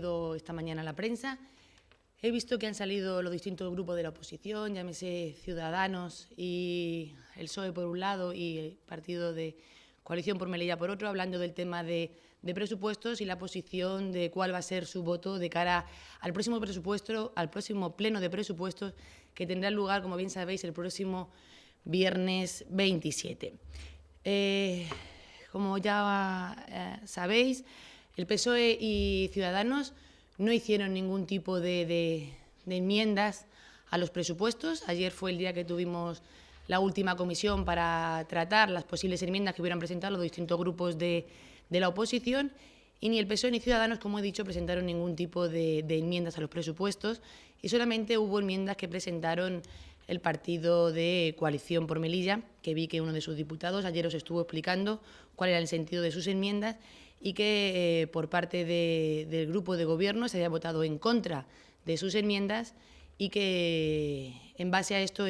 Esta mañana a la prensa. He visto que han salido los distintos grupos de la oposición, llámese Ciudadanos y el PSOE por un lado y el partido de Coalición por Melilla por otro, hablando del tema de presupuestos y la posición de cuál va a ser su voto de cara al próximo presupuesto, al próximo pleno de presupuestos que tendrá lugar, como bien sabéis, el próximo viernes 27. Como ya sabéis, el PSOE y Ciudadanos no hicieron ningún tipo de enmiendas a los presupuestos. Ayer fue el día que tuvimos la última comisión para tratar las posibles enmiendas que hubieran presentado los distintos grupos de la oposición, y ni el PSOE ni Ciudadanos, como he dicho, presentaron ningún tipo de enmiendas a los presupuestos, y solamente hubo enmiendas que presentaron el partido de Coalición por Melilla, que vi que uno de sus diputados ayer os estuvo explicando cuál era el sentido de sus enmiendas, y que por parte del grupo de gobierno se había votado en contra de sus enmiendas y que en base a esto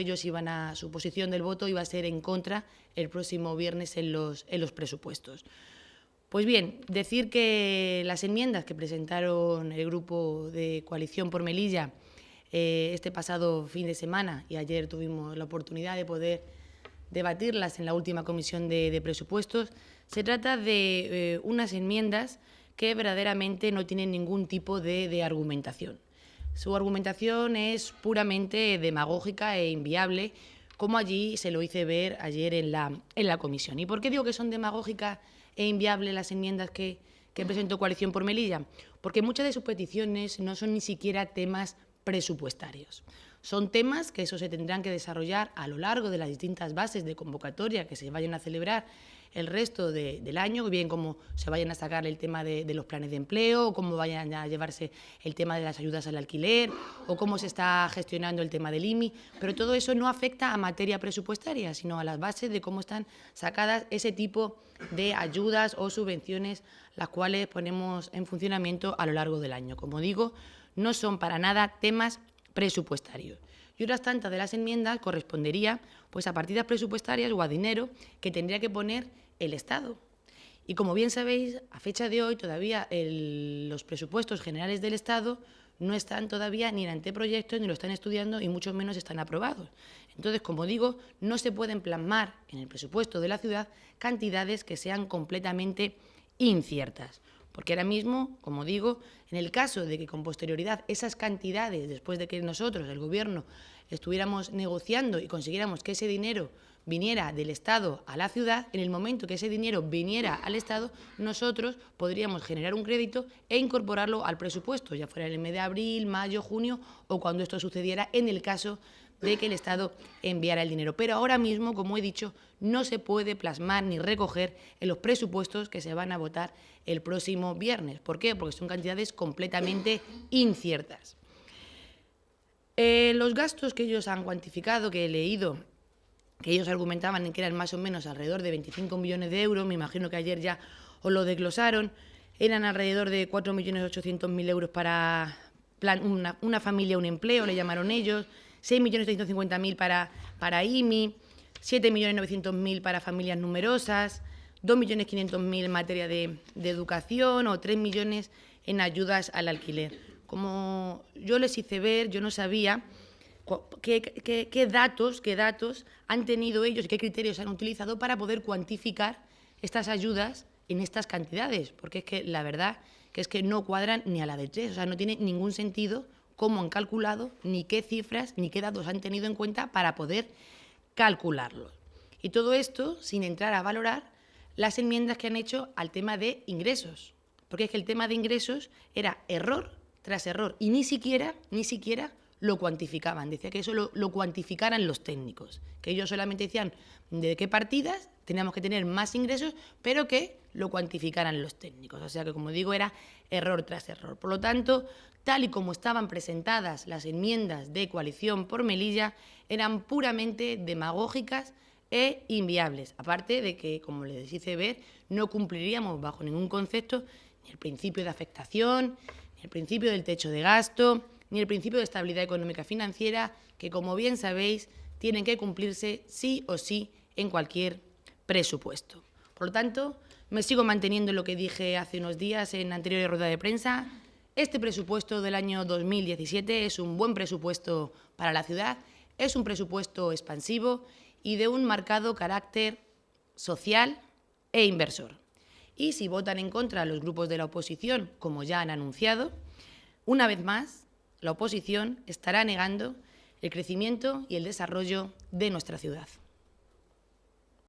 su posición del voto iba a ser en contra el próximo viernes en los presupuestos. Pues bien, decir que las enmiendas que presentaron el grupo de Coalición por Melilla este pasado fin de semana, y ayer tuvimos la oportunidad de poder debatirlas en la última comisión de presupuestos, se trata de unas enmiendas que verdaderamente no tienen ningún tipo de argumentación. Su argumentación es puramente demagógica e inviable, como allí se lo hice ver ayer en la comisión. ¿Y por qué digo que son demagógicas e inviables las enmiendas que presentó Coalición por Melilla? Porque muchas de sus peticiones no son ni siquiera temas presupuestarios. Son temas que se tendrán que desarrollar a lo largo de las distintas bases de convocatoria que se vayan a celebrar el resto del año, bien como se vayan a sacar el tema de los planes de empleo, o cómo vayan a llevarse el tema de las ayudas al alquiler, o cómo se está gestionando el tema del IMI, pero todo eso no afecta a materia presupuestaria, sino a las bases de cómo están sacadas ese tipo de ayudas o subvenciones, las cuales ponemos en funcionamiento a lo largo del año. Como digo, no son para nada temas presupuestarios. Y otras tantas de las enmiendas correspondería pues a partidas presupuestarias o a dinero que tendría que poner el Estado. Y como bien sabéis, a fecha de hoy todavía los presupuestos generales del Estado no están todavía ni en anteproyectos, ni lo están estudiando, y mucho menos están aprobados. Entonces, como digo, no se pueden plasmar en el presupuesto de la ciudad cantidades que sean completamente inciertas. Porque ahora mismo, como digo, en el caso de que con posterioridad esas cantidades, después de que nosotros, el Gobierno, estuviéramos negociando y consiguiéramos que ese dinero viniera del Estado a la ciudad, en el momento que ese dinero viniera al Estado, nosotros podríamos generar un crédito e incorporarlo al presupuesto, ya fuera en el mes de abril, mayo, junio, o cuando esto sucediera en el caso de que el Estado enviara el dinero. Pero ahora mismo, como he dicho, no se puede plasmar ni recoger en los presupuestos que se van a votar el próximo viernes. ¿Por qué? Porque son cantidades completamente inciertas. Los gastos que ellos han cuantificado, que he leído, que ellos argumentaban en que eran más o menos alrededor de 25 millones de euros, me imagino que ayer ya os lo desglosaron, eran alrededor de 4.800.000 euros para una familia, un empleo, le llamaron ellos, 6.650.000 para IMI, 7.900.000 para familias numerosas, 2.500.000 en materia de educación o 3 millones en ayudas al alquiler. Como yo les hice ver, yo no sabía qué datos han tenido ellos y qué criterios han utilizado para poder cuantificar estas ayudas en estas cantidades, porque es que la verdad que es que no cuadran ni a la de tres, o sea, no tiene ningún sentido cómo han calculado, ni qué cifras, ni qué datos han tenido en cuenta para poder calcularlos. Y todo esto sin entrar a valorar las enmiendas que han hecho al tema de ingresos, porque es que el tema de ingresos era error tras error y ni siquiera lo cuantificaban. Decía que eso lo cuantificaran los técnicos, que ellos solamente decían de qué partidas teníamos que tener más ingresos, pero que lo cuantificaran los técnicos. O sea que, como digo, era error tras error. Por lo tanto, tal y como estaban presentadas las enmiendas de Coalición por Melilla, eran puramente demagógicas e inviables. Aparte de que, como les hice ver, no cumpliríamos bajo ningún concepto ni el principio de afectación, ni el principio del techo de gasto, ni el principio de estabilidad económica financiera, que, como bien sabéis, tienen que cumplirse sí o sí en cualquier presupuesto. Por lo tanto, me sigo manteniendo en lo que dije hace unos días en anteriores ruedas de prensa. Este presupuesto del año 2017 es un buen presupuesto para la ciudad, es un presupuesto expansivo y de un marcado carácter social e inversor. Y si votan en contra los grupos de la oposición, como ya han anunciado, una vez más, la oposición estará negando el crecimiento y el desarrollo de nuestra ciudad.